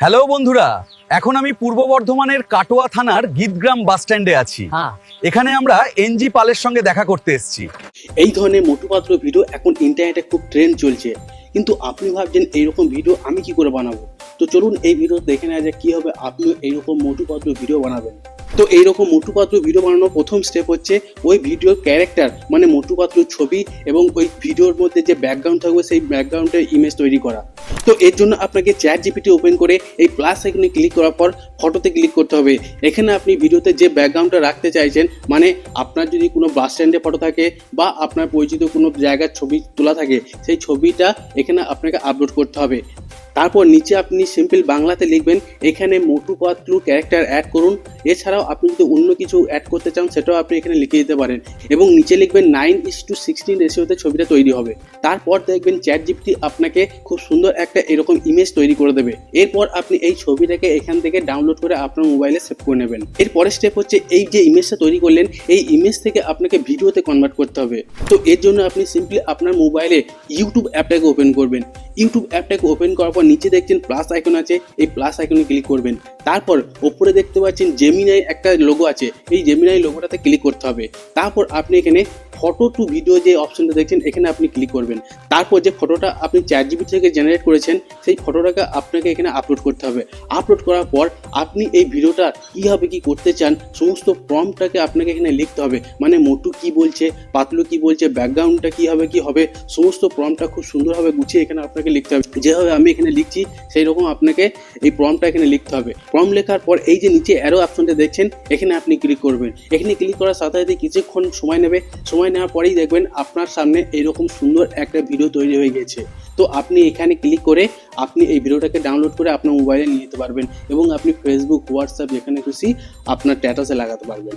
Hello বন্ধুরা, এখন আমি পূর্ব বর্ধমানের কাটোয়া থানার গীতগ্রাম বাস স্ট্যান্ডে আছি। এখানে আমরা এনজি পালের সঙ্গে দেখা করতে এসেছি। এই ধরনের মোটু পাতলু ভিডিও এখন ইন্টারনেটে খুব ট্রেন্ড চলছে, কিন্তু আপনি ভাবছেন এইরকম ভিডিও আমি কি করে বানাবো। তো চলুন এই ভিডিও দেখে নেওয়া যায় কীভাবে আপনি এইরকম মোটু পাতলু ভিডিও বানাবেন। তো এইরকম মোটু পাতলু ভিডিও বানানোর প্রথম স্টেপ হচ্ছে ওই ভিডিওর ক্যারেক্টার মানে মোটু পাতলুর ছবি এবং ওই ভিডিওর মধ্যে যে ব্যাকগ্রাউন্ড থাকবে সেই ব্যাকগ্রাউন্ডের ইমেজ তৈরি করা। তো এর জন্য আপনাকে চ্যাট জিপিটি ওপেন করে এই প্লাস আইকনে ক্লিক করার পর ফটোতে ক্লিক করতে হবে। এখানে আপনি ভিডিওতে যে ব্যাকগ্রাউন্ডটা রাখতে চাইছেন, মানে আপনার যদি কোনো বাস স্ট্যান্ডে ফটো থাকে বা আপনার পরিচিত কোনো জায়গার ছবি তোলা থাকে, সেই ছবিটা এখানে আপনাকে আপলোড করতে হবে। তারপর নিচে আপনি সিম্পল বাংলাতে লিখবেন এখানে মোটু পাতলু ক্যারেক্টার অ্যাড করুন। এছাড়াও আপনি যদি অন্য কিছু অ্যাড করতে চান সেটাও আপনি এখানে লিখে দিতে পারেন এবং নিচে লিখবেন 9:16 রেশিওতে ছবিটা তৈরি হবে। তারপর দেখবেন চ্যাট জিপিটি আপনাকে খুব সুন্দর একটা এরকম ইমেজ তৈরি করে দেবে। এরপর আপনি এই ছবিটাকে এখান থেকে ডাউনলোড করে আপনার মোবাইলে সেভ করে নেবেন। এর পরের স্টেপ হচ্ছে এই যে ইমেজটা তৈরি করলেন এই ইমেজ থেকে আপনাকে ভিডিওতে কনভার্ট করতে হবে। তো এর জন্য আপনি সিম্পলি আপনার মোবাইলে ইউটিউব অ্যাপটাকে ওপেন করবেন। ইউটিউব অ্যাপটাকে ওপেন করার পর নিচে দেখছেন প্লাস আইকন আছে, এই প্লাস আইকনে ক্লিক করবেন। তারপর ওপরে দেখতে পাচ্ছেন জেমিনাই একটা লোগো আছে, এই জেমিনাই লোগোটাতে ক্লিক করতে হবে। তারপর আপনি এখানে ফটো টু ভিডিও যে অপশনটা দেখছেন এখানে আপনি ক্লিক করবেন। তারপর যে ফটোটা আপনি চ্যাট জিপিটি থেকে জেনারেট করেছেন সেই ফটোটাকে আপনাকে এখানে আপলোড করতে হবে। আপলোড করার পর আপনি এই ভিডিওটা কীভাবে কী করতে চান সমস্ত প্রম্পটটাকে আপনাকে এখানে লিখতে হবে, মানে মোটু কি বলছে, পাতলু কি বলছে, ব্যাকগ্রাউন্ডটা কীভাবে কী হবে, সমস্ত প্রম্পটটা খুব সুন্দরভাবে গুছিয়ে এখানে আপনাকে লিখতে হবে। যেভাবে আমি এখানে লিখছি সেই রকম আপনাকে এই প্রম্পটটা এখানে লিখতে হবে। প্রম্পট লেখার পর এই যে নিচে অ্যারো অপশনটা দেখছেন এখানে আপনি ক্লিক করবেন। এখানে ক্লিক করার সাথে সাথে কিছুক্ষণ সময় নেবে। সময় নেওয়ার পরেই দেখবেন আপনার সামনে এইরকম সুন্দর একটা ভিডিও তৈরি হয়ে গেছে। তো আপনি এখানে ক্লিক করে আপনি এই ভিডিওটাকে ডাউনলোড করে আপনার মোবাইলে নিয়ে যেতে পারবেন এবং আপনি ফেসবুক, হোয়াটসঅ্যাপ যেখানে খুশি আপনার স্ট্যাটাসে লাগাতে পারবেন।